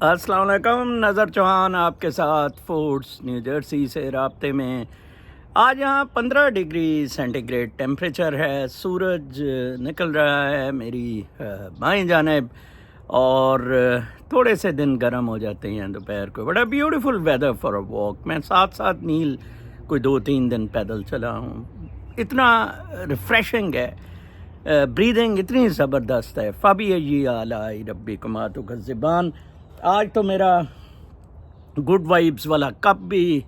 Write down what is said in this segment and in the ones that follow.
السلام علیکم، نظر چوہان آپ کے ساتھ فورٹس نیو جرسی سے رابطے میں۔ آج یہاں 15 ڈگری سینٹی گریڈ ٹیمپریچر ہے، سورج نکل رہا ہے میری بائیں جانب، اور تھوڑے سے دن گرم ہو جاتے ہیں دوپہر کو۔ بڑا beautiful weather for a walk. میں 7 میل کوئی 2-3 دن پیدل چلا ہوں، اتنا ریفریشنگ ہے، بریدنگ اتنی زبردست ہے۔ فبی آلائی ربکما تکذبان۔ آج تو میرا گڈ وائبس والا کپ بھی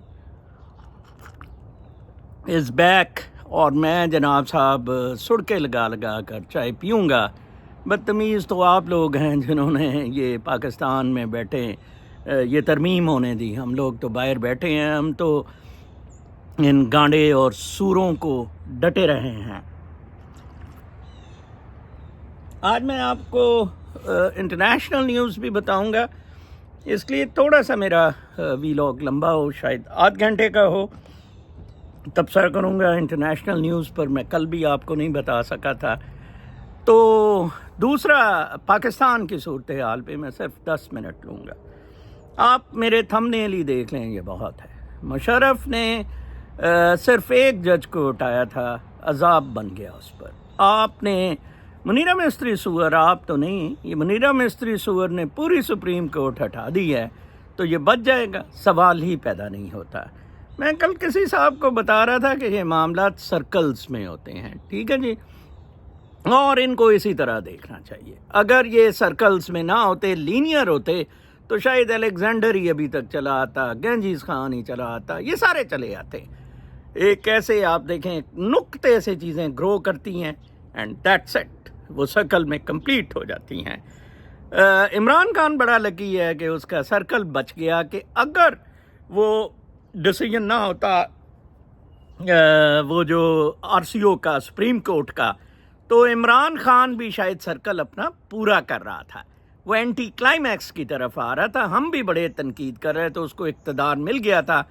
از بیک، اور میں جناب صاحب سڑکے لگا کر چائے پیوں گا۔ بدتمیز تو آپ لوگ ہیں جنہوں نے یہ پاکستان میں بیٹھے یہ ترمیم ہونے دی۔ ہم لوگ تو باہر بیٹھے ہیں، ہم تو ان گانڈے اور سوروں کو ڈٹے رہے ہیں۔ آج میں آپ کو انٹرنیشنل نیوز بھی بتاؤں گا، اس لیے تھوڑا سا میرا ویلاگ لمبا ہو، شاید آدھ گھنٹے کا ہو۔ تبصرہ کروں گا انٹرنیشنل نیوز پر، میں کل بھی آپ کو نہیں بتا سکا تھا۔ تو دوسرا، پاکستان کی صورتحال پہ میں صرف 10 منٹ لوں گا۔ آپ میرے تھم نیل ہی دیکھ لیں، یہ بہت ہے۔ مشرف نے صرف ایک جج کو اٹھایا تھا، عذاب بن گیا اس پر۔ آپ نے منیرہ مستری سور، آپ تو نہیں، یہ منیرہ مستری سور نے پوری سپریم کورٹ ہٹا دی ہے، تو یہ بچ جائے گا، سوال ہی پیدا نہیں ہوتا۔ میں کل کسی صاحب کو بتا رہا تھا کہ یہ معاملات سرکلز میں ہوتے ہیں، ٹھیک ہے جی، اور ان کو اسی طرح دیکھنا چاہیے۔ اگر یہ سرکلز میں نہ ہوتے، لینئر ہوتے، تو شاید الیگزینڈر ہی ابھی تک چلا آتا، گنجیز خان ہی چلا آتا، یہ سارے چلے آتے۔ ایک ایسے آپ دیکھیں نقطے سے چیزیں گرو کرتی ہیں، اینڈ دیٹس اٹ، وہ سرکل میں کمپلیٹ ہو جاتی ہیں۔ عمران خان بڑا لکی ہے کہ اس کا سرکل بچ گیا، کہ اگر وہ ڈیسیجن نہ ہوتا وہ جو آر سی او کا، سپریم کورٹ کا، تو عمران خان بھی شاید سرکل اپنا پورا کر رہا تھا، وہ اینٹی کلائمیکس کی طرف آ رہا تھا۔ ہم بھی بڑے تنقید کر رہے تو اس کو اقتدار مل گیا تھا۔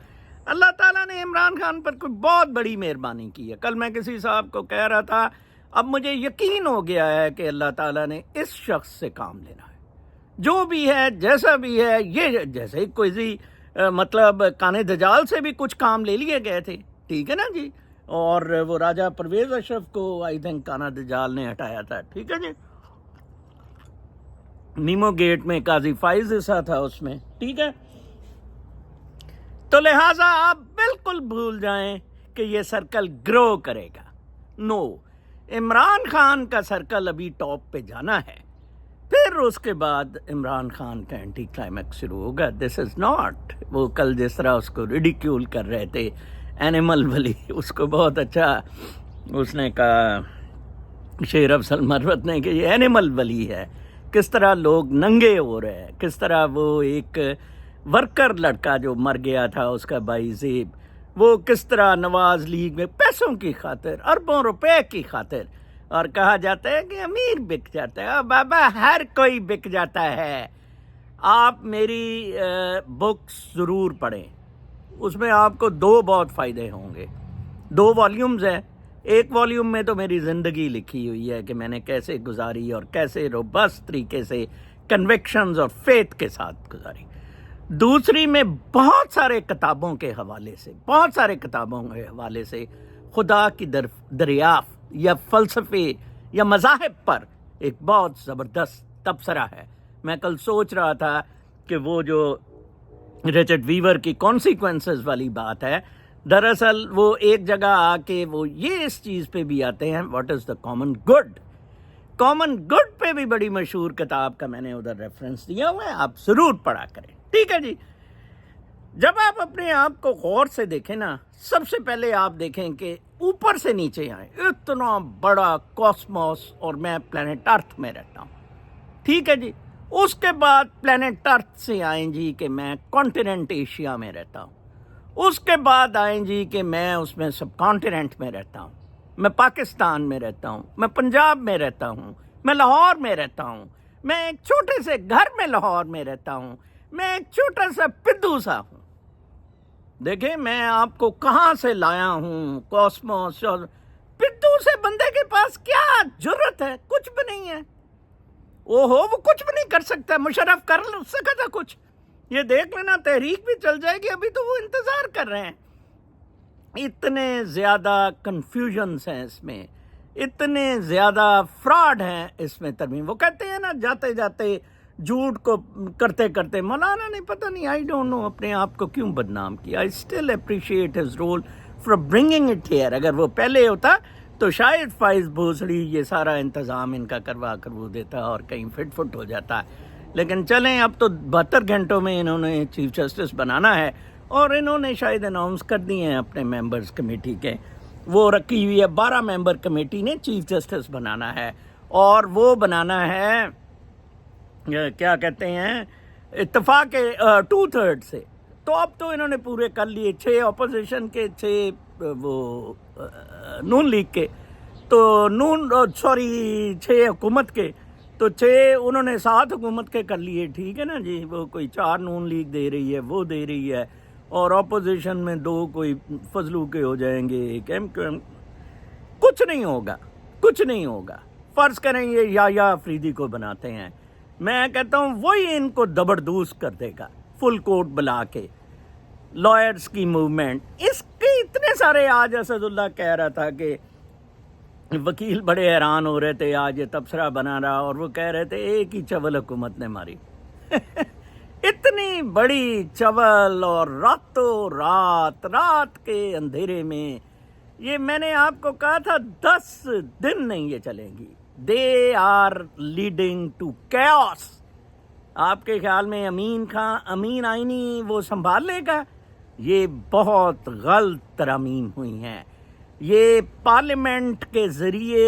اللہ تعالیٰ نے عمران خان پر کوئی بہت بڑی مہربانی کی ہے۔ کل میں کسی صاحب کو کہہ رہا تھا، اب مجھے یقین ہو گیا ہے کہ اللہ تعالیٰ نے اس شخص سے کام لینا ہے، جو بھی ہے، جیسا بھی ہے۔ یہ جیسے کوئی مطلب کانے دجال سے بھی کچھ کام لے لیے گئے تھے، ٹھیک ہے نا جی، اور وہ راجہ پرویز اشرف کو آئی تھنک کانا دجال نے ہٹایا تھا، ٹھیک ہے جی۔ نیمو گیٹ میں قاضی فائز عیسیٰ تھا اس میں، ٹھیک ہے۔ تو لہٰذا آپ بالکل بھول جائیں کہ یہ سرکل گرو کرے گا۔ نو، عمران خان کا سرکل ابھی ٹاپ پہ جانا ہے، پھر اس کے بعد عمران خان کا اینٹی کلائمیکس شروع ہوگا۔ دس از ناٹ، وہ کل جس طرح اس کو ریڈیکیول کر رہے تھے، اینیمل ولی، اس کو بہت اچھا اس نے کہا شیر افضل مروت نے کہ یہ اینیمل ولی ہے، کس طرح لوگ ننگے ہو رہے ہیں، کس طرح وہ ایک ورکر لڑکا جو مر گیا تھا اس کا بھائی زیب، وہ کس طرح نواز لیگ میں پیسوں کی خاطر، اربوں روپے کی خاطر، اور کہا جاتا ہے کہ امیر بک جاتا ہے۔ بابا ہر کوئی بک جاتا ہے۔ آپ میری بکس ضرور پڑھیں، اس میں آپ کو 2 بہت فائدے ہوں گے۔ 2 والیومز ہیں، ایک والیوم میں تو میری زندگی لکھی ہوئی ہے کہ میں نے کیسے گزاری اور کیسے روبسٹ طریقے سے کنوکشنز اور فیتھ کے ساتھ گزاری۔ دوسری میں بہت سارے کتابوں کے حوالے سے خدا کی دریافت یا فلسفے یا مذاہب پر ایک بہت زبردست تبصرہ ہے۔ میں کل سوچ رہا تھا کہ وہ جو رچرڈ ویور کی کانسیکوینسز والی بات ہے، دراصل وہ ایک جگہ آ کے وہ یہ اس چیز پہ بھی آتے ہیں، what is the common good. Common good پہ بھی بڑی مشہور کتاب کا میں نے ادھر ریفرنس دیا ہوا ہے، آپ ضرور پڑھا کریں، ٹھیک ہے جی۔ جب آپ اپنے آپ کو غور سے دیکھیں نا، سب سے پہلے آپ دیکھیں کہ اوپر سے نیچے آئیں، اتنا بڑا کاسموس، اور میں پلانٹ ارتھ میں رہتا ہوں، ٹھیک ہے جی۔ اس کے بعد پلانٹ ارتھ سے آئیں جی کہ میں کانٹیننٹ ایشیا میں رہتا ہوں، اس کے بعد آئیں جی کہ میں اس میں سب کانٹیننٹ میں رہتا ہوں، میں پاکستان میں رہتا ہوں، میں پنجاب میں رہتا ہوں، میں لاہور میں رہتا ہوں، میں ایک چھوٹے سے گھر میں لاہور میں رہتا ہوں، میں ایک چھوٹا سا پدو سا ہوں۔ دیکھیں میں آپ کو کہاں سے لایا ہوں، کاسموس، اور پدو سے بندے کے پاس کیا جرت ہے؟ کچھ بھی نہیں ہے۔ وہ کچھ بھی نہیں کر سکتا. مشرف کر سکا تھا کچھ. یہ دیکھ لینا تحریک بھی چل جائے گی, ابھی تو وہ انتظار کر رہے ہیں. اتنے زیادہ کنفیوژنس ہیں اس میں, اتنے زیادہ فراڈ ہیں اس میں ترمیم. وہ کہتے ہیں نا جاتے جاتے جھوٹ کو کرتے کرتے, مولانا نے پتہ نہیں آئی ڈونٹ نو اپنے آپ کو کیوں بدنام کیا. I still appreciate his role for bringing it here. اگر وہ پہلے ہوتا تو شاید فائز بھوسڑی یہ سارا انتظام ان کا کروا کر وہ دیتا اور کہیں فٹ فٹ ہو جاتا. لیکن چلیں, اب تو 72 گھنٹوں میں انہوں نے چیف جسٹس بنانا ہے, اور انہوں نے شاید اناؤنس کر دیے ہیں اپنے ممبرز کمیٹی کے. وہ رکھی ہوئی ہے 12 ممبر کمیٹی نے چیف جسٹس بنانا ہے, اور وہ بنانا ہے کیا کہتے ہیں اتفاق 2/3 سے. تو اب تو انہوں نے پورے کر لیے, 6 اپوزیشن کے, 6 وہ نون لیگ کے, تو 6 حکومت کے, تو 6 انہوں نے 7 حکومت کے کر لیے. ٹھیک ہے نا جی, وہ کوئی 4 نون لیگ دے رہی ہے, وہ دے رہی ہے, اور اپوزیشن میں 2 کوئی فضلو کے ہو جائیں گے. کچھ نہیں ہوگا, کچھ نہیں ہوگا. فرض کریں یہ یا افریدی کو بناتے ہیں, میں کہتا ہوں وہی ان کو زبردوز کر دے گا, فل کوٹ بلا کے. لائرز کی موومنٹ اس کے اتنے سارے. آج اسد اللہ کہہ رہا تھا کہ وکیل بڑے حیران ہو رہے تھے, آج یہ تبصرہ بنا رہا, اور وہ کہہ رہے تھے ایک ہی چول حکومت نے ماری. اتنی بڑی چول, اور راتوں رات کے اندھیرے میں. یہ میں نے آپ کو کہا تھا 10 دن نہیں یہ چلیں گی. They are leading to chaos. آپ کے خیال میں امین آئینی وہ سنبھال لے گا؟ یہ بہت غلط ترامیم ہوئی ہیں. یہ پارلیمنٹ کے ذریعے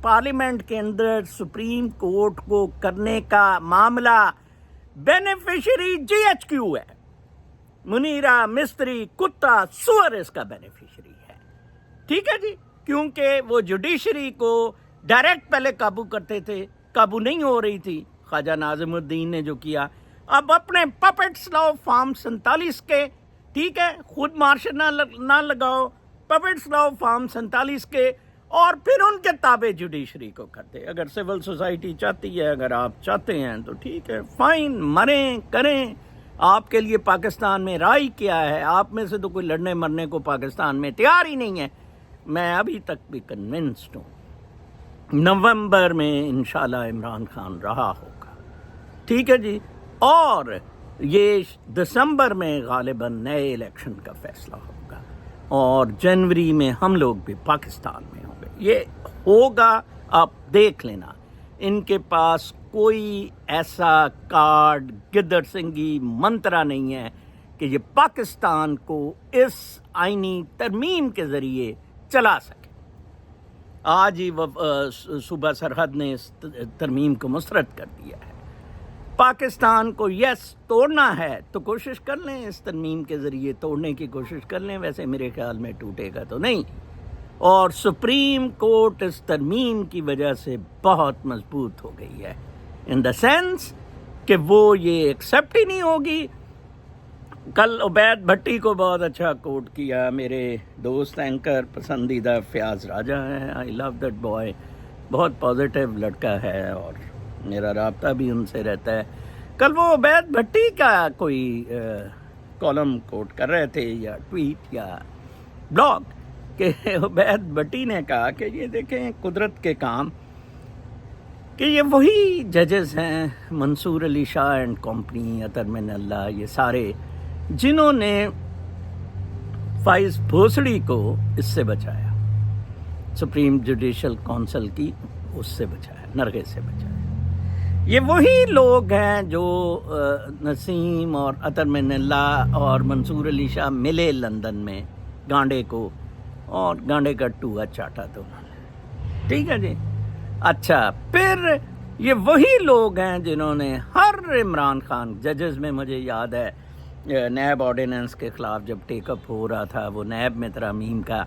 پارلیمنٹ کے اندر سپریم کورٹ کو کرنے کا معاملہ بینیفیشری GHQ ہے. منیرہ مستری کتا سور اس کا بینیفیشری ہے. ٹھیک ہے جی, کیونکہ وہ جوڈیشری کو ڈائریکٹ پہلے قابو کرتے تھے, قابو نہیں ہو رہی تھی. خواجہ ناظم الدین نے جو کیا, اب اپنے پپٹس لاؤ فارم 47 کے. ٹھیک ہے, خود مارشل نہ لگاؤ, پپٹس لاؤ فارم 47 کے, اور پھر ان کے تابع جوڈیشری کو کرتے. اگر سول سوسائٹی چاہتی ہے, اگر آپ چاہتے ہیں تو ٹھیک ہے, فائن, مریں کریں. آپ کے لیے پاکستان میں رائے کیا ہے؟ آپ میں سے تو کوئی لڑنے مرنے کو پاکستان میں تیار ہی نہیں ہے. میں ابھی تک بھی کنونسڈ ہوں نومبر میں انشاءاللہ عمران خان رہا ہوگا. ٹھیک ہے جی, اور یہ دسمبر میں غالباً نئے الیکشن کا فیصلہ ہوگا, اور جنوری میں ہم لوگ بھی پاکستان میں ہوں گے. یہ ہوگا, آپ دیکھ لینا. ان کے پاس کوئی ایسا کارڈ گدڑ سنگھی منترا نہیں ہے کہ یہ پاکستان کو اس آئینی ترمیم کے ذریعے چلا سکے. آج ہی صوبہ سرحد نے اس ترمیم کو مسترد کر دیا ہے. پاکستان کو توڑنا ہے تو کوشش کر لیں, اس ترمیم کے ذریعے توڑنے کی کوشش کر لیں. ویسے میرے خیال میں ٹوٹے گا تو نہیں, اور سپریم کورٹ اس ترمیم کی وجہ سے بہت مضبوط ہو گئی ہے, ان دا سینس کہ وہ یہ ایکسیپٹ ہی نہیں ہوگی. کل عبید بھٹی کو بہت اچھا کوٹ کیا میرے دوست اینکر پسندیدہ فیاض راجہ ہے. آئی لو دیٹ بوائے, بہت پازیٹیو لڑکا ہے, اور میرا رابطہ بھی ان سے رہتا ہے. کل وہ عبید بھٹی کا کوئی کالم کوٹ کر رہے تھے, یا ٹویٹ یا بلاگ, کہ عبید بھٹی نے کہا کہ یہ دیکھیں قدرت کے کام, کہ یہ وہی ججز ہیں منصور علی شاہ اینڈ کمپنی, اطہر من اللہ, یہ سارے جنہوں نے فائز بھوسڑی کو اس سے بچایا, سپریم جوڈیشل کونسل کی اس سے بچایا, نرغے سے بچایا. یہ وہی لوگ ہیں جو نسیم اور اطہر من اللہ اور منصور علی شاہ ملے لندن میں گانڈے کو, اور گانڈے کا ٹوہا چاٹا تو انہوں نے. ٹھیک ہے جی. اچھا, پھر یہ وہی لوگ ہیں جنہوں نے ہر عمران خان ججز میں, مجھے یاد ہے نیب آرڈیننس کے خلاف جب ٹیک اپ ہو رہا تھا وہ نیب میں ترامیم کا,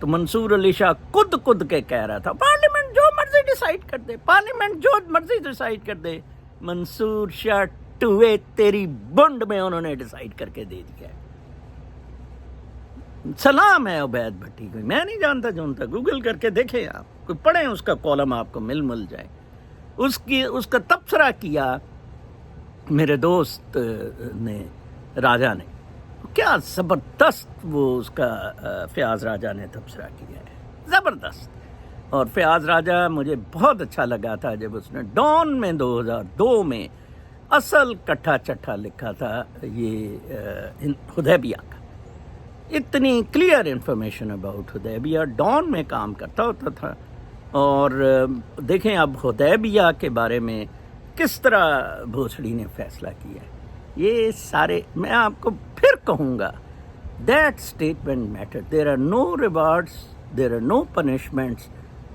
تو منصور علی شاہ کد کے کہہ رہا تھا پارلیمنٹ جو مرضی ڈیسائیڈ کر دے, پارلیمنٹ جو مرضی ڈیسائیڈ کر دے. منصور شاہ ٹوئے تیری بنڈ میں انہوں نے ڈیسائیڈ کر کے دے دیا. سلام ہے عبید بھٹی کو, میں نہیں جانتا جونتا, گوگل کر کے دیکھیں آپ, کوئی پڑھیں اس کا کالم, آپ کو مل جائے. اس کا تبصرہ کیا میرے دوست نے، راجہ نے. کیا زبردست وہ اس کا فیاض راجہ نے تبصرہ کیا ہے، زبردست. اور فیاض راجہ مجھے بہت اچھا لگا تھا جب اس نے ڈان میں 2002 میں اصل کٹھا چٹھا لکھا تھا یہ حدیبیہ کا. اتنی کلیئر انفارمیشن اباؤٹ حدیبیہ. ڈان میں کام کرتا ہوتا تھا. اور دیکھیں اب حدیبیہ کے بارے میں کس طرح بھوسڑی نے فیصلہ کیا ہے. یہ سارے میں آپ کو پھر کہوں گا، that statement matter. There are no rewards, there are no punishments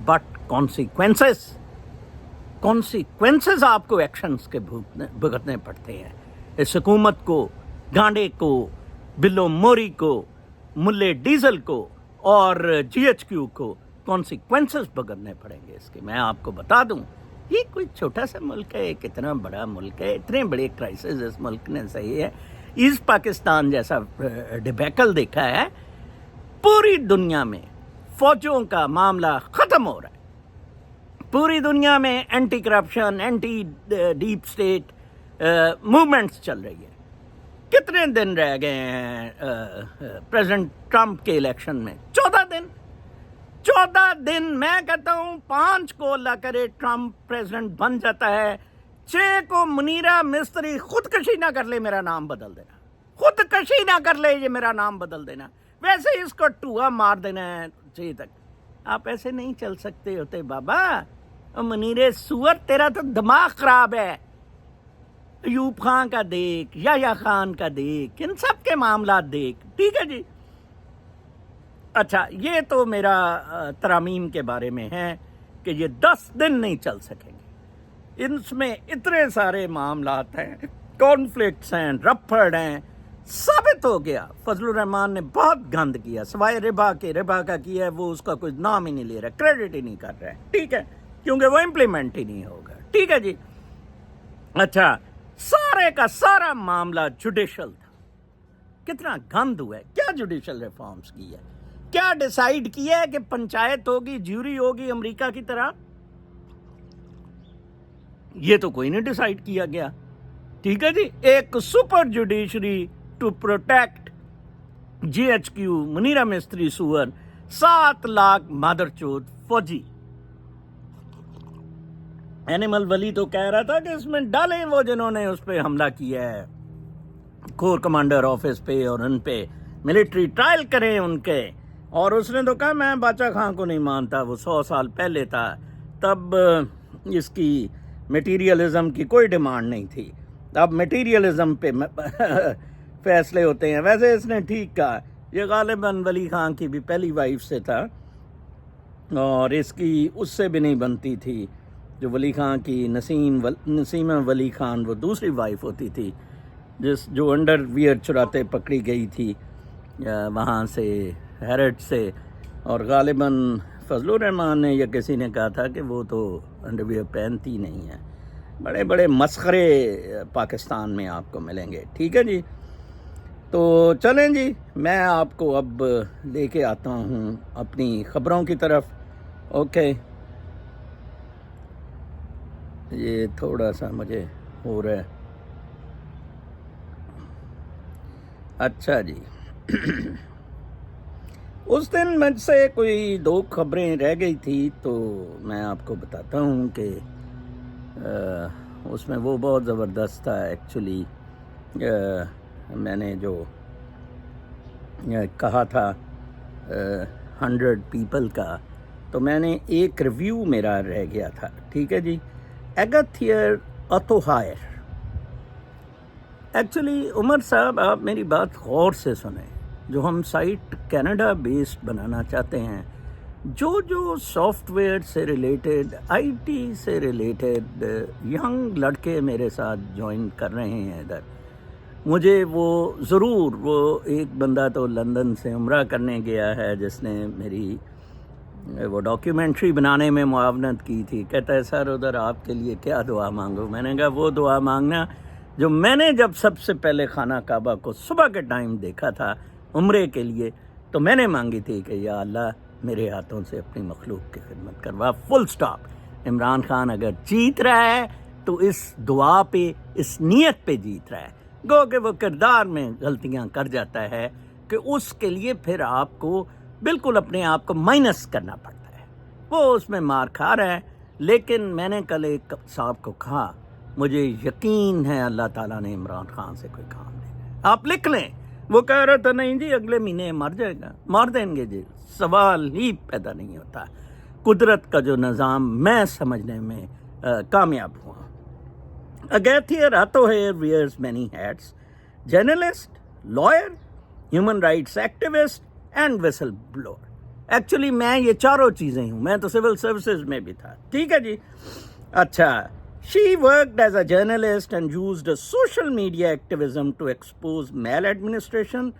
but consequences. Consequences آپ کو ایکشنز کے بھگتنے پڑتے ہیں. اس حکومت کو، گانڈے کو، بلو موری کو، ملے ڈیزل کو اور جی ایچ کیو کو کانسیکوینسز بھگتنے پڑیں گے اس کے. میں آپ کو بتا دوں، یہ کوئی چھوٹا سا ملک ہے، کتنا بڑا ملک ہے، اتنے بڑے کرائسس اس ملک نے صحیح ہے. ایسٹ پاکستان جیسا ڈبیکل دیکھا ہے پوری دنیا میں. فوجوں کا معاملہ ختم ہو رہا ہے پوری دنیا میں. Anti corruption, anti deep state movements چل رہی ہے. کتنے دن رہ گئے ہیں پریزیڈنٹ ٹرمپ کے الیکشن میں؟ 14 دن. 14 دن. میں کہتا ہوں 5 کو اللہ کرے ٹرمپ پریزیڈنٹ بن جاتا ہے، 6 کو منیرہ مستری خودکشی نہ کر لے میرا نام بدل دینا. خودکشی نہ کر لے یہ میرا نام بدل دینا. ویسے اس کو ٹوہا مار دینا ہے 6 تک. آپ ایسے نہیں چل سکتے ہوتے بابا. منیر سور، تیرا تو دماغ خراب ہے. ایوب خان کا دیکھ، یحییٰ خان کا دیکھ، ان سب کے معاملات دیکھ. ٹھیک ہے جی. اچھا، یہ تو میرا ترامیم کے بارے میں ہے کہ یہ 10 دن نہیں چل سکیں گے. ان میں اتنے سارے معاملات ہیں، کانفلکٹس ہیں، رپڑ ہیں. ثابت ہو گیا فضل الرحمان نے بہت گند کیا، سوائے ربا کا کیا ہے وہ اس کا کوئی نام ہی نہیں لے رہا، کریڈٹ ہی نہیں کر رہا ہے. ٹھیک ہے، کیونکہ وہ امپلیمنٹ ہی نہیں ہوگا. ٹھیک ہے جی. اچھا، سارے کا سارا معاملہ جوڈیشل تھا. کتنا گند ہوا ہے. کیا جوڈیشل ریفارمز کی ہے؟ کیا ڈیسائیڈ کیا ہے کہ پنچایت ہوگی، جیوری ہوگی امریکہ کی طرح؟ یہ تو کوئی نہیں ڈیسائیڈ کیا گیا. ٹھیک ہے جی. ایک super judiciary to protect G H Q, منیرہ مستری سور، 7 لاکھ مادر چوت فوجی. اینیمل ولی تو کہہ رہا تھا کہ اس میں ڈالیں وہ جنہوں نے اس پہ حملہ کیا ہے، کور کمانڈر آفس پہ، اور ان پہ ملٹری ٹرائل کریں ان کے. اور اس نے تو کہا میں باچا خان کو نہیں مانتا، وہ 100 سال پہلے تھا، تب اس کی میٹیریلزم کی کوئی ڈیمانڈ نہیں تھی. اب میٹیریلزم پہ فیصلے ہوتے ہیں. ویسے اس نے ٹھیک کہا، یہ غالباً ولی خان کی بھی پہلی وائف سے تھا، اور اس کی اس سے بھی نہیں بنتی تھی. جو ولی خان کی نسیمہ ولی خان، وہ دوسری وائف ہوتی تھی جو انڈر ویئر چراتے پکڑی گئی تھی وہاں سے، ہیرٹ سے. اور غالباً فضل الرحمان نے یا کسی نے کہا تھا کہ وہ تو انڈر ویئر پہنتی نہیں ہے. بڑے بڑے مسخرے پاکستان میں آپ کو ملیں گے. ٹھیک ہے جی. تو چلیں جی، میں آپ کو اب لے کے آتا ہوں اپنی خبروں کی طرف. اوکے، یہ تھوڑا سا مجھے ہو رہا ہے. اچھا جی. اس دن مجھ سے کوئی 2 خبریں رہ گئی تھی، تو میں آپ کو بتاتا ہوں کہ اس میں وہ بہت زبردست تھا. ایکچولی میں نے جو کہا تھا 100 پیپل کا، تو میں نے ایک ریویو میرا رہ گیا تھا. ٹھیک ہے جی. ایگتھیر اتوہائر. ایکچولی عمر صاحب، آپ میری بات غور سے سنیں. جو ہم سائٹ کینیڈا بیسڈ بنانا چاہتے ہیں، جو سافٹ ویئر سے ریلیٹڈ، آئی ٹی سے ریلیٹڈ ینگ لڑکے میرے ساتھ جوائن کر رہے ہیں ادھر، مجھے وہ ضرور، وہ ایک بندہ تو لندن سے عمرہ کرنے گیا ہے جس نے میری وہ ڈاکیومنٹری بنانے میں معاونت کی تھی. کہتا ہے سر ادھر آپ کے لیے کیا دعا مانگو؟ میں نے کہا وہ دعا مانگنا جو میں نے جب سب سے پہلے خانہ کعبہ کو صبح کے ٹائم دیکھا تھا عمرے کے لیے، تو میں نے مانگی تھی کہ یا اللہ میرے ہاتھوں سے اپنی مخلوق کی خدمت کروا. فل سٹاپ. عمران خان اگر جیت رہا ہے تو اس دعا پہ، اس نیت پہ جیت رہا ہے. گو کہ وہ کردار میں غلطیاں کر جاتا ہے کہ اس کے لیے پھر آپ کو بالکل اپنے آپ کو مائنس کرنا پڑتا ہے. وہ اس میں مار کھا رہا ہے. لیکن میں نے کل ایک صاحب کو کہا مجھے یقین ہے اللہ تعالیٰ نے عمران خان سے کوئی کام نہیں. آپ لکھ لیں. وہ کہہ رہا تھا نہیں جی اگلے مہینے مر جائے گا. مار دیں گے جی، سوال ہی پیدا نہیں ہوتا. قدرت کا جو نظام میں سمجھنے میں کامیاب ہوا. Agathia Ratoher wears many hats: journalist, lawyer, human rights activist and whistleblower. Actually میں یہ چاروں چیزیں ہوں. میں تو سول سروسز میں بھی تھا. ٹھیک ہے جی. اچھا. She worked as a journalist and used a social media activism to expose maladministration,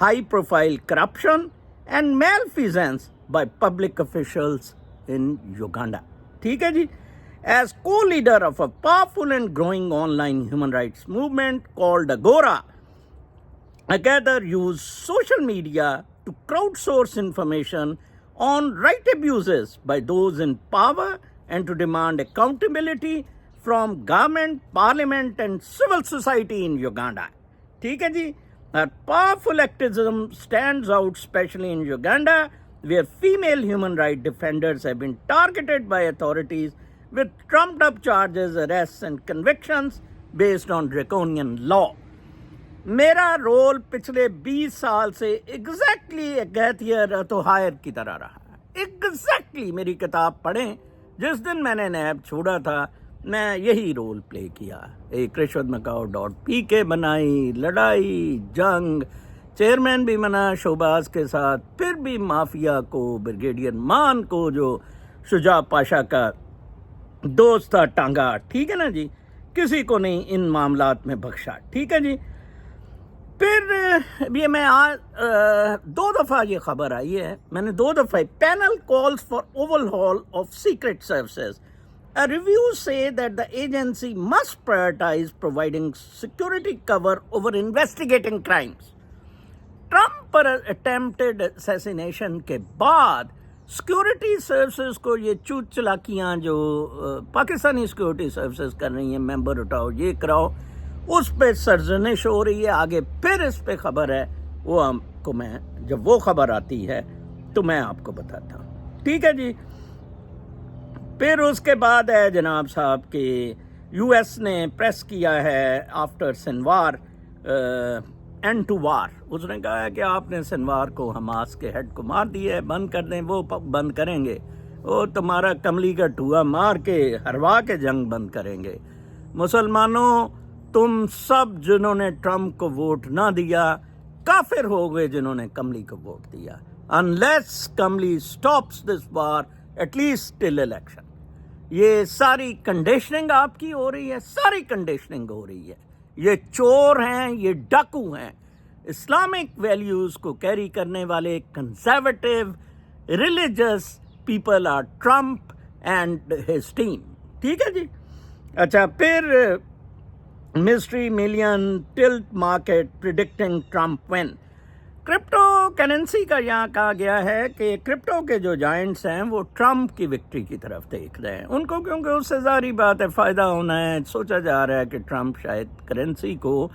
high-profile corruption and malfeasance by public officials in Uganda. ٹھیک ہے جی. As co-leader of a powerful and growing online human rights movement called Agora, Agatha used social media to crowdsource information on right abuses by those in power and to demand accountability from government, parliament and civil society in Uganda. ٹھیک ہے جی. Her powerful activism stands out especially in Uganda, where female human rights defenders have been targeted by authorities with trumped up charges, arrests and convictions based on draconian law. میرا role پچھلے 20 سال سے exactly اگیتھیا راتوہر کی طرح رہا. Exactly میری کتاب پڑھیں. جس دن میں نے نیب چھوڑا تھا میں یہی رول پلے کیا. ایک rishwatmacao.pk بنائی، لڑائی، جنگ، چیئرمین بھی بنا شہباز کے ساتھ، پھر بھی مافیا کو، بریگیڈیئر مان کو جو شجاع پاشا کا دوست تھا ٹانگا. ٹھیک ہے نا جی. کسی کو نہیں ان معاملات میں بخشا. ٹھیک ہے جی. پھر یہ میں آج 2 دفعہ یہ خبر آئی ہے. میں نے 2 دفعہ panel calls for over hall of secret services. A review say that the agency must prioritize providing security cover over investigating crimes. Trump پر attempted assassination کے بعد سیکورٹی سروسز کو یہ چوت چلاکیاں جو پاکستانی سیکورٹی سروسز کر رہی ہیں، ممبر اٹھاؤ، یہ کراؤ، اس پہ سرزنش ہو رہی ہے. آگے پھر اس پہ خبر ہے، وہ آپ کو میں جب وہ خبر آتی ہے تو میں آپ کو بتاتا ہوں. ٹھیک ہے جی. پھر اس کے بعد ہے جناب صاحب کہ یو ایس نے پریس کیا ہے آفٹر سنوار اینڈ ٹو وار. اس نے کہا ہے کہ آپ نے سنوار کو حماس کے ہیڈ کو مار دیا ہے، بند کر دیں. وہ بند کریں گے، وہ تمہارا کملی کا ٹھوا مار کے ہروا کے جنگ بند کریں گے. مسلمانوں تم سب جنہوں نے ٹرمپ کو ووٹ نہ دیا کافر ہو گئے جنہوں نے کملی کو ووٹ دیا. unless کملی stops this war at least till election. یہ ساری کنڈیشننگ آپ کی ہو رہی ہے، ساری کنڈیشننگ ہو رہی ہے. یہ چور ہیں، یہ ڈاکو ہیں. اسلامک ویلیوز کو کیری کرنے والے conservative religious people are Trump and his team. ٹھیک ہے جی. اچھا. پھر mystery million tilt market predicting Trump won. Crypto currency کا یہاں کہا گیا ہے کہ کرپٹو کے جو جائنٹس ہیں وہ ٹرمپ کی وکٹری کی طرف دیکھ رہے ہیں. ان کو کیونکہ اس سے ظاہری بات ہے فائدہ ہونا ہے. سوچا جا رہا ہے کہ ٹرمپ شاید کرنسی کو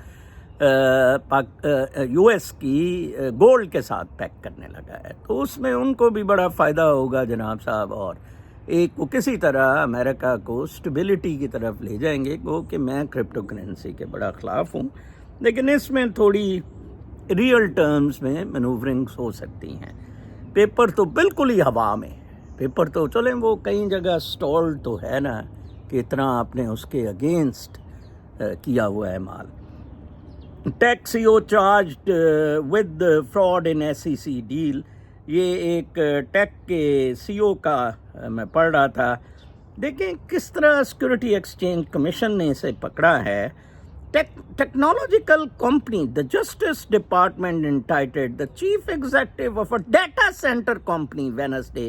یو ایس کی گولڈ کے ساتھ پیک کرنے لگا ہے، تو اس میں ان کو بھی بڑا فائدہ ہوگا جناب صاحب. اور ایک وہ کسی طرح امریکہ کو اسٹیبلٹی کی طرف لے جائیں گے. وہ کہ میں کرپٹو کرنسی کے بڑا خلاف ہوں، لیکن اس میں تھوڑی ریئل ٹرمز میں مینوورنگس ہو سکتی ہیں. پیپر تو بالکل ہی ہوا میں. پیپر تو چلیں وہ کئی جگہ سٹال تو ہے نا کہ اتنا آپ نے اس کے اگینسٹ کیا ہوا ہے مال. Tech C O charged with fraud in S E C deal. یہ ایک ٹیک کے سی او کا میں پڑھ رہا تھا. دیکھیں کس طرح سیکورٹی ایکسچینج کمیشن نے اسے پکڑا ہے. Technological company, the Justice Department indicted the chief executive of a data center company Wednesday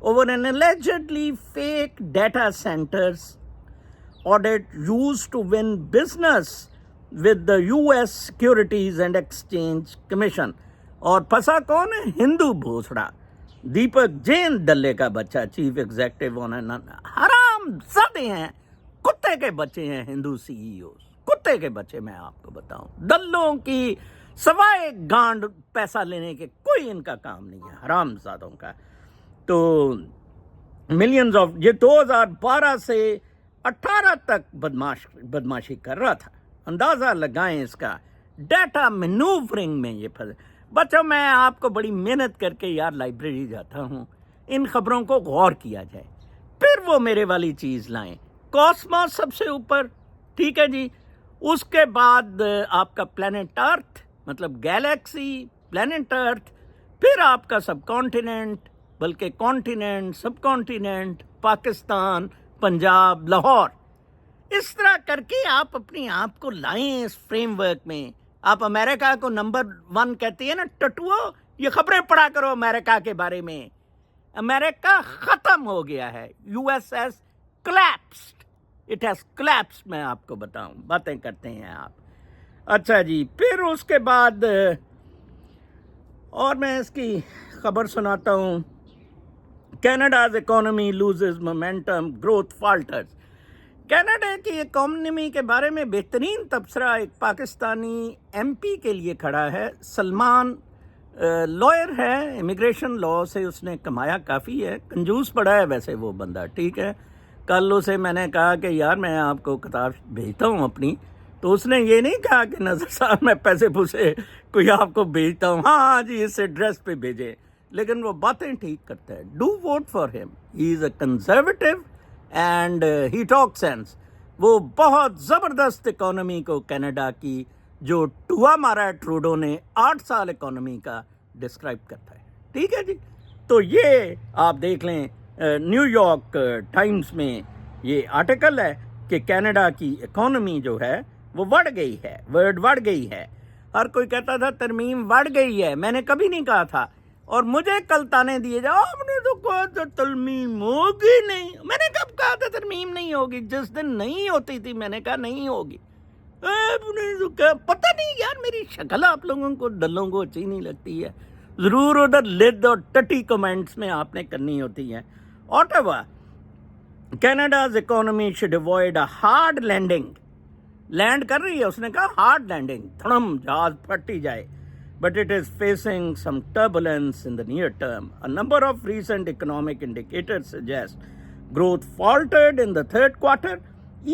over an allegedly fake data centers audit used to win business with the US Securities and Exchange Commission. اور پھنسا کون ہے؟ ہندو بھوسڑا دیپک جین دلے کا بچہ chief executive ہونا. حرام زادے ہیں, کتے کے بچے ہیں ہندو سی ای اوز, کتے کے بچے. میں آپ کو بتاؤں, دلوں کی سوائے گانڈ پیسہ لینے کے کوئی ان کا کام نہیں ہے, حرام زادوں کا. تو ملینز آف, یہ 2012 سے 18 تک بدماشی کر رہا تھا. اندازہ لگائیں اس کا ڈیٹا مینوورنگ میں یہ پھنسے. بچوں میں آپ کو بڑی محنت کر کے یار لائبریری جاتا ہوں, ان خبروں کو غور کیا جائے, پھر وہ میرے والی چیز لائیں. کاسموس سب سے اوپر, ٹھیک ہے جی. اس کے بعد آپ کا پلانٹ ارتھ, مطلب گیلیکسی, پلانٹ ارتھ, پھر آپ کا سب کانٹیننٹ, بلکہ کانٹیننٹ, سب کانٹیننٹ, پاکستان, پنجاب, لاہور. اس طرح کر کے آپ اپنے آپ کو لائیں اس فریم ورک میں. آپ امریکہ کو نمبر 1 کہتی ہے نا ٹٹوو, یہ خبریں پڑھا کرو امریکہ کے بارے میں. امریکہ ختم ہو گیا ہے. U S S collapsed, it has collapsed. میں آپ کو بتاؤں, باتیں کرتے ہیں آپ. اچھا جی, پھر اس کے بعد اور میں اس کی خبر سناتا ہوں. Canada's economy loses momentum, growth falters. Canada کی اکانومی کے بارے میں بہترین تبصرہ ایک پاکستانی ایم پی کے لیے کھڑا ہے. سلمان لائر ہے, امیگریشن لا سے اس نے کمایا کافی ہے, کنجوس پڑا ہے ویسے وہ بندہ, ٹھیک ہے. کل اسے میں نے کہا کہ یار میں آپ کو کتاب بھیجتا ہوں اپنی, تو اس نے یہ نہیں کہا کہ نظر صاحب میں پیسے پوسے کوئی آپ کو بھیجتا ہوں, ہاں جی اس ایڈریس پہ بھیجیں, لیکن وہ باتیں ٹھیک کرتا ہے. Do vote for him, he is a conservative and he talk sense. وہ بہت زبردست اکانومی کو کینیڈا کی جو ٹوا مارا ہے ٹروڈو نے 8 سال اکانومی کا ڈسکرائب کرتا ہے, ٹھیک ہے جی. تو یہ آپ دیکھ لیں, نیو یارک ٹائمز میں یہ آرٹیکل ہے کہ کینیڈا کی اکانومی جو ہے وہ بڑھ گئی ہے, ورڈ بڑھ گئی ہے. ہر کوئی کہتا تھا ترمیم بڑھ گئی ہے, میں نے کبھی نہیں کہا تھا. اور مجھے کل تانے دیے جا, آپ نے تو کہا تھا ترمیم ہوگی نہیں. میں نے کب کہا تھا ترمیم نہیں ہوگی؟ جس دن نہیں ہوتی تھی میں نے کہا نہیں ہوگی. آپ نے تو کہا, پتہ نہیں یار میری شکل آپ لوگوں کو دلوں کو اچھی نہیں لگتی ہے, ضرور ادھر لد اور ٹٹی کمنٹس میں آپ نے کرنی ہوتی ہیں. Ottawa, Canada's economy should avoid a hard landing. Land کر رہی ہے, اس نے کہا ہارڈ لینڈنگ, تھڑم جہاز پھٹی جائے. But it is facing some turbulence in the near term. A number of recent economic indicators suggest growth faltered in the third quarter,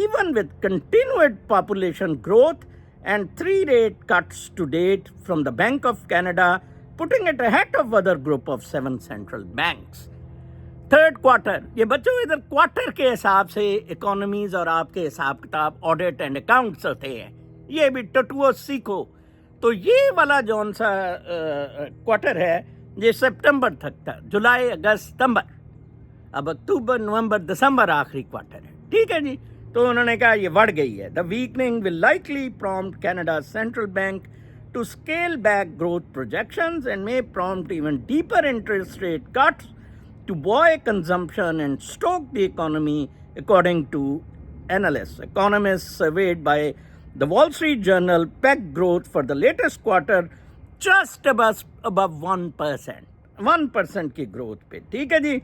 even with continued population growth and 3 rate cuts to date from the Bank of Canada, putting it ahead of other group of 7 central banks. Third quarter, یہ بچوں ادھر quarter کے حساب سے economies اور آپ کے حساب کتاب آڈٹ اینڈ اکاؤنٹس ہوتے ہیں, یہ بھی ٹٹوو سیکھو. تو یہ والا جون سا کوارٹر ہے یہ سپٹمبر تک تھا, جولائی, اگست, ستمبر, اب اکتوبر, نومبر, دسمبر آخری کوارٹر ہے, ٹھیک ہے جی. تو انہوں نے کہا یہ بڑھ گئی ہے. The weakening will likely prompt Canada central bank to scale back growth projections and may prompt even deeper interest rate cuts to buoy consumption and stoke the economy, according to analysts. Economists surveyed by the Wall Street Journal pegged growth for the latest quarter just above 1%. 1% کی growth پہ, ٹھیک ہے جی,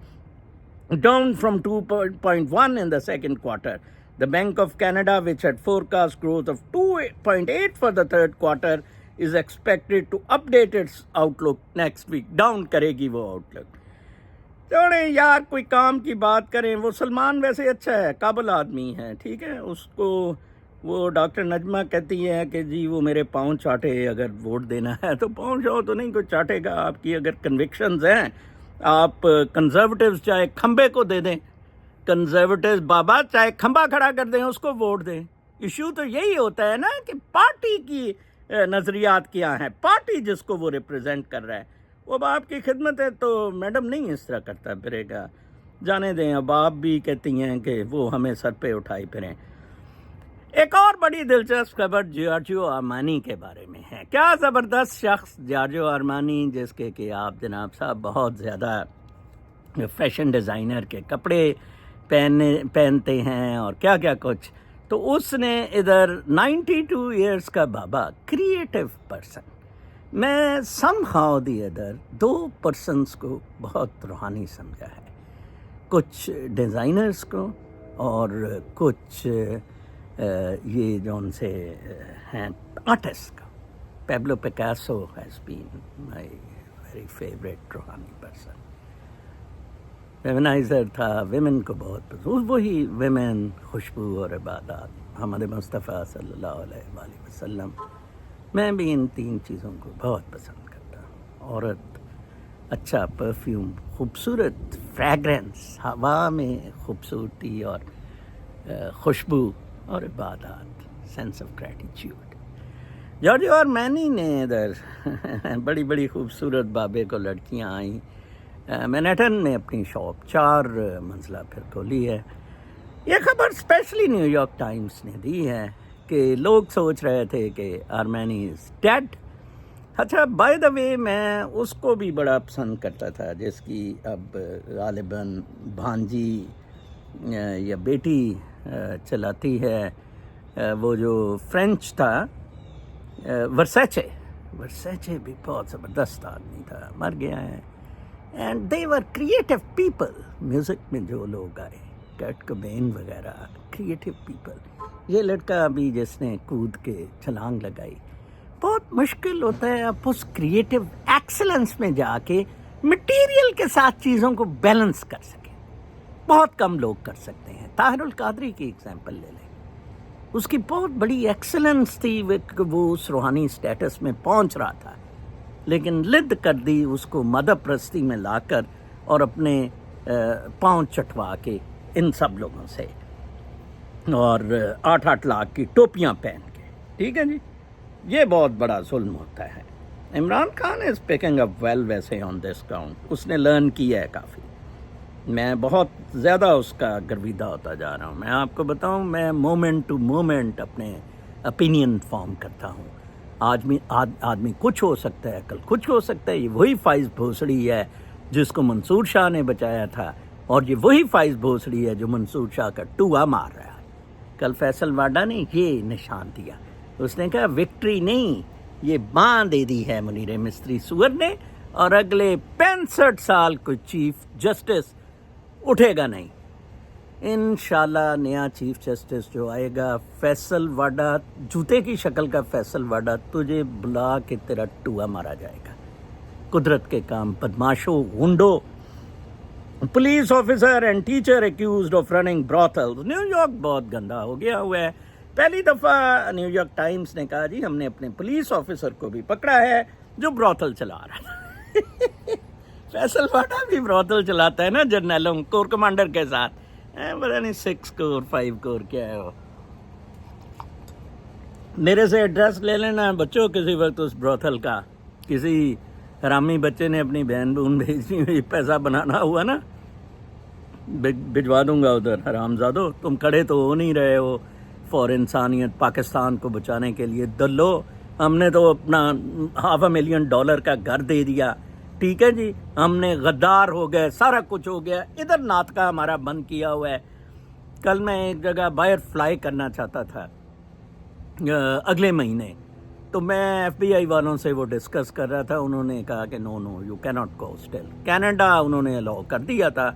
down from 2.1 in the second quarter. The Bank of Canada, which had forecast growth of 2.8 for the third quarter, is expected to update its outlook next week. Down کرے گی وہ outlook. چلیں یار کوئی کام کی بات کریں. وہ سلمان ویسے اچھا ہے, قابل آدمی ہے, ٹھیک ہے. اس کو وہ ڈاکٹر نجمہ کہتی ہے کہ جی وہ میرے پاؤں چاٹے, اگر ووٹ دینا ہے تو پاؤں چاہو تو نہیں کوئی چاٹے گا. آپ کی اگر کنوکشنز ہیں, آپ کنزرویٹیوز چاہے کھمبے کو دے دیں, کنزرویٹیوز بابا چاہے کھمبا کھڑا کر دیں, اس کو ووٹ دیں. ایشو تو یہی ہوتا ہے نا کہ پارٹی کی نظریات کیا ہیں, پارٹی جس کو وہ ریپرزینٹ کر رہا ہے وہ اب آپ کی خدمت ہے. تو میڈم نہیں اس طرح کرتا پھرے گا, جانے دیں. اب آپ بھی کہتی ہیں کہ وہ ہمیں سر پہ اٹھائی پھریں. ایک اور بڑی دلچسپ خبر جارجیو آرمانی کے بارے میں ہے. کیا زبردست شخص جارجیو آرمانی, جس کے کہ آپ جناب صاحب بہت زیادہ فیشن ڈیزائنر کے کپڑے پہنتے ہیں اور کیا کیا کچھ. تو اس نے ادھر 92 ایئرس کا بابا, کریٹو پرسن. میں somehow the other 2 persons کو بہت روحانی سمجھا ہے, کچھ ڈیزائنرز کو اور کچھ یہ جو ان سے ہیں آرٹسٹ کا Pablo Picasso has been my very favourite روحانی پرسن. فیمنائزر تھا, ویمن کو بہت پسند, وہی ویمن, خوشبو اور عبادات, محمد مصطفیٰ صلی اللہ علیہ وآلہ وسلم. میں بھی ان تین چیزوں کو بہت پسند کرتا ہوں. عورت, اچھا پرفیوم, خوبصورت فریگرنس, ہوا میں خوبصورتی اور خوشبو, اور عبادات, سینس آف گریٹیچیوڈ. جارجو آرمانی نے ادھر بڑی بڑی خوبصورت بابے کو لڑکیاں آئیں, مینہٹن میں اپنی شاپ 4 منزلہ پھر کھولی ہے. یہ خبر اسپیشلی نیو یارک ٹائمز نے دی ہے کہ لوگ سوچ رہے تھے کہ آرمانی از ڈیڈ. اچھا بائی دا وے, میں اس کو بھی بڑا پسند کرتا تھا جس کی اب غالباً بھانجی یا بیٹی چلاتی ہے, وہ جو فرینچ تھا, ورسیچے. ورسیچے بھی بہت زبردست آدمی تھا, مر گیا ہے. And they were creative people. Music میں جو لوگ آئے, کرٹ کوبین وغیرہ, کریٹو پیپل. یہ لڑکا ابھی جس نے کود کے چھلانگ لگائی, بہت مشکل ہوتا ہے آپ اس کریٹو ایکسلنس میں جا کے مٹیریل کے ساتھ چیزوں کو بیلنس کر سکیں. بہت کم لوگ کر سکتے ہیں. طاہر القادری کی ایگزامپل لے لیں, اس کی بہت بڑی ایکسلنس تھی, وہ اس روحانی سٹیٹس میں پہنچ رہا تھا, لیکن لد کر دی اس کو مذہب پرستی میں لا کر اور اپنے پاؤں چٹوا کے ان سب لوگوں سے, اور 8 لاکھ کی ٹوپیاں پہن کے. ٹھیک ہے جی, یہ بہت بڑا ظلم ہوتا ہے. عمران خان از پیکنگ اپ ویل ویسے آن دس گراؤنڈ, اس نے لرن کیا ہے کافی. میں بہت زیادہ اس کا گرویدہ ہوتا جا رہا ہوں. میں آپ کو بتاؤں, میں مومنٹ ٹو مومنٹ اپنے اپینین فارم کرتا ہوں. آدمی کچھ ہو سکتا ہے, کل کچھ ہو سکتا ہے. یہ وہی فائز بھوسڑی ہے جس کو منصور شاہ نے بچایا تھا, اور یہ وہی فائز بھوسڑی ہے جو منصور شاہ کا ٹوہا مار رہا ہے. کل فیصل واڈا نے یہ نشان دیا, اس نے کہا وکٹری نہیں, یہ باں دے دی ہے منیر مستری سور نے, اور اگلے 65 سال کو چیف جسٹس اٹھے گا نہیں. انشاءاللہ نیا چیف جسٹس جو آئے گا, فیصل واڈا, جوتے کی شکل کا فیصل واڈا, تجھے بلا کے تیرا ٹوہا مارا جائے گا. قدرت کے کام, بدماشو, گنڈو. Police officer and teacher accused of running brothels. New York بہت گندا ہو گیا ہوا ہے. پہلی دفعہ نیو یارک ٹائمز نے کہا جی ہم نے اپنے پولیس آفیسر کو بھی پکڑا ہے جو براثل چلا رہا تھا. فیصل واڈا بھی براثل چلاتا ہے نا جرنیلوں, کور کمانڈر کے ساتھ. پتا نہیں 6 کور 5 کور کیا ہے وہ. میرے سے ایڈریس لے لینا بچوں کسی وقت اس براثل کا. کسی حرامی بچے نے اپنی بہن بون بھیجنی ہوئی, پیسہ بنانا ہوا نا, بھجوا دوں گا ادھر. حرام زادو, تم کھڑے تو ہو نہیں رہے ہو فور انسانیت, پاکستان کو بچانے کے لیے. دلو, ہم نے تو اپنا $500,000 کا گھر دے دیا. ٹھیک ہے جی, ہم نے غدار ہو گئے, سارا کچھ ہو گیا. ادھر ناطقہ ہمارا بند کیا ہوا ہے. کل میں ایک جگہ باہر فلائی کرنا چاہتا تھا اگلے مہینے, تو میں FBI والوں سے وہ ڈسکس کر رہا تھا. انہوں نے کہا کہ no you can't go still. Canada انہوں نے الاؤ کر دیا تھا,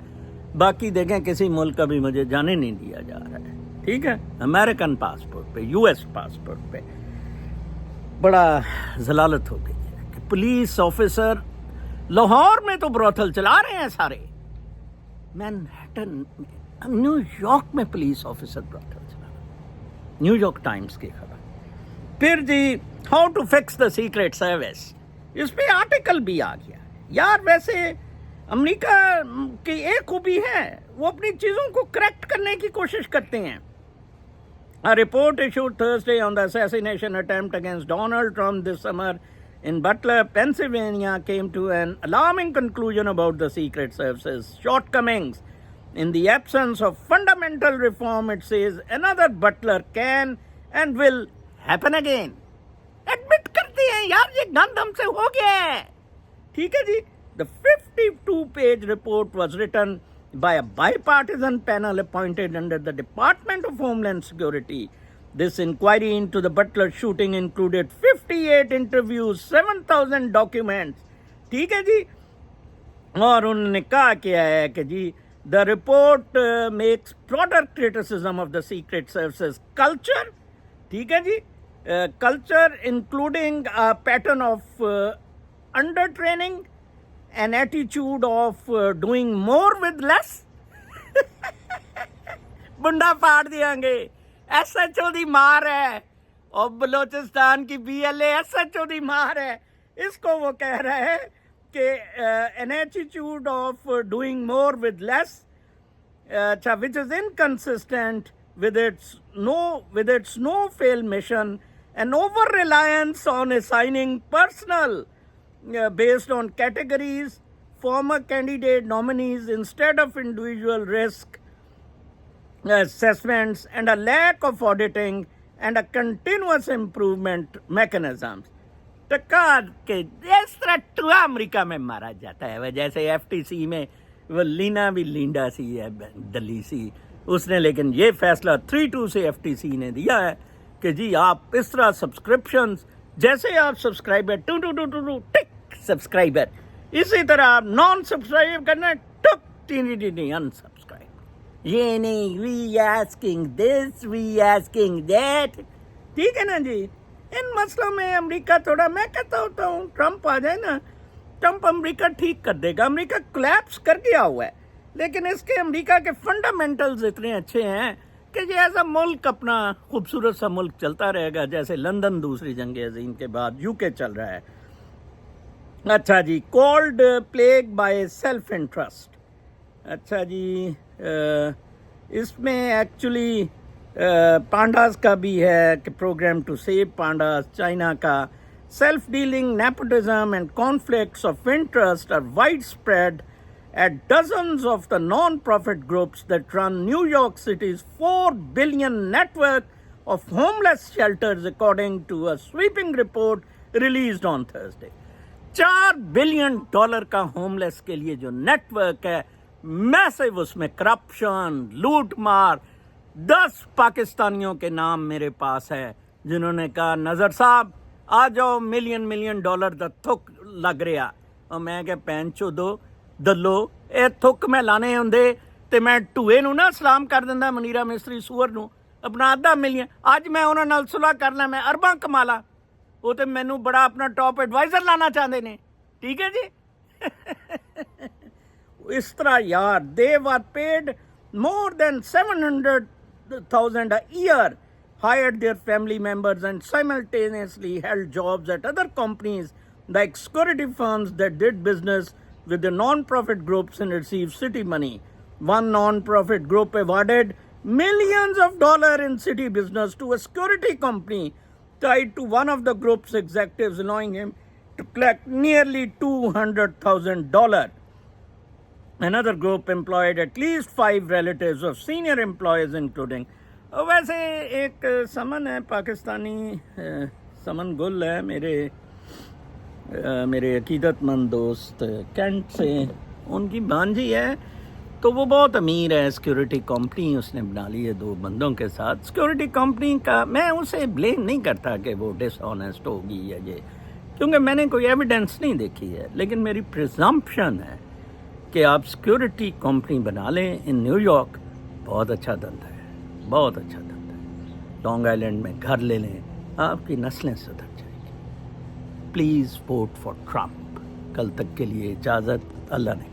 باقی دیکھیں کسی ملک کا بھی مجھے جانے نہیں دیا جا رہا ہے. ٹھیک ہے, امریکن پاسپورٹ پہ, US پاسپورٹ پہ. بڑا ضلالت ہو گئی ہے کہ پولیس آفیسر لاہور میں تو براثل چلا رہے ہیں سارے. مینہٹن, نیو یارک میں پولیس آفیسر براثل چلا رہا ہے. نیو یارک ٹائمز کی خبر. پھر جی, how to fix the secret service, اس پہ آرٹیکل بھی آ گیا. یار ویسے امریکہ کی ایک خوبی ہے, وہ اپنی چیزوں کو کریکٹ کرنے کی کوشش کرتے ہیں. A report issued Thursday on the assassination attempt against Donald Trump this summer in Butler, Pennsylvania, came to an alarming conclusion about the Secret Service's shortcomings. In the absence of fundamental reform, it says, another Butler can and will happen again. Admit کرتے ہیں یار یہ گند ہم سے ہو گیا ہے. ٹھیک ہے جی. The 52-page report was written by a bipartisan panel appointed under the Department of Homeland Security. This inquiry into the Butler shooting included 58 interviews, 7,000 documents. ٹھیک ہے جی. اور انہوں نے کہا کیا ہے کہ جی The report makes broader criticism of the Secret Service's culture. ٹھیک ہے جی, culture including a pattern of under training, an attitude of doing more with less. بنڈا پھاڑ دیاں گے, ایس ایچ او دی مار ہے, اور بلوچستان کی B L A S H O دی مار ہے. اس کو وہ کہہ رہا ہے کہ an attitude of doing more with less, which is inconsistent with its no fail mission, and over reliance on assigning personnel based on categories, former candidate nominees instead of individual risk assessments, and a lack of auditing and a continuous improvement mechanisms. ٹکار کے اس طرح ٹوا امریکہ میں مارا جاتا ہے, جیسے F T C میں وہ لینا بھی لینڈا سی ہے, دلی سی, اس نے لیکن یہ فیصلہ 3-2 سے ایف ٹی سی نے دیا ہے کہ جی آپ اس طرح سبسکرپشنز, جیسے آپ سبسکرائبر ٹک سبسکرائبر, اسی طرح آپ نان سبسکرائب کرنا ٹک ان سبسکرائب. یہ نہیں we asking this we asking that. ٹھیک ہے نا جی. ان مسئلوں میں امریکہ تھوڑا, میں کہتا ہوتا ہوں ٹرمپ آ جائے نا, ٹرمپ امریکہ ٹھیک کر دے گا. امریکہ کولیپس کر گیا ہوا ہے, لیکن اس کے امریکہ کے فنڈامنٹلز اتنے اچھے ہیں کہ یہ ایسا ملک اپنا خوبصورت سا ملک چلتا رہے گا, جیسے لندن دوسری جنگ عظیم کے بعد یو کے چل رہا ہے. اچھا جی, cold plague by self interest. اچھا جی, اس میں ایکچولی پانڈاز کا بھی ہے کہ program to save pandas. China کا self dealing, nepotism and conflicts of interest are widespread at dozens of the non-profit groups that run New York City's $4 billion network of homeless shelters, according to a sweeping report released on Thursday. $4 billion کا ہوملیس کے لیے جو net work ہے, میسو, اس میں corruption, لوٹ مار. 10 پاکستانیوں کے نام میرے پاس ہے جنہوں نے کہا نظر صاحب آ جاؤ, ملین ڈالر دا تھک لگ رہا. اور میں کہ پینچو دو دلو اے تھک میں لانے ہوندے تے میں ٹوئے نو نہ سلام کر دیندا, منیرا مستری سور نو اپنا آدھا ملین. اج میں انہاں نال صلح کرنا, میں ارباں کمالا, وہ تے مینوں بڑا اپنا ٹاپ ایڈوائزر لانا چاہندے نے. ٹھیک ہے جی. اس طرح یار, they were paid more than $700,000 a year, hired their family members and simultaneously held jobs at other companies like security firms that did business with the non-profit groups and received city money. One non-profit group awarded millions of dollars in city business to a security company tied to one of the group's executives, allowing him to collect nearly $200,000. Another group employed at least 5 relatives of senior employees, including ویسے ایک سمن ہے پاکستانی, سمن گل ہے, میرے عقیدت مند دوست کینٹ سے, ان کی بانجی ہے, تو وہ بہت امیر ہے. سیکیورٹی کمپنی اس نے بنا لی ہے 2 بندوں کے ساتھ. سیکیورٹی کمپنی کا میں اسے بلیم نہیں کرتا کہ وہ ڈس آنیسٹ ہوگی یا یہ, کیونکہ میں نے کوئی ایویڈنس نہیں دیکھی ہے, لیکن میری پریزمپشن ہے کہ آپ سیکیورٹی کمپنی بنا لیں ان نیو یارک, بہت اچھا دھندا ہے, بہت اچھا دھندا ہے. لانگ آئیلینڈ میں گھر لے لیں, آپ کی نسلیں سدھر جائیں گی. Please vote for Trump. کل تک کے لیے اجازت, اللہ نے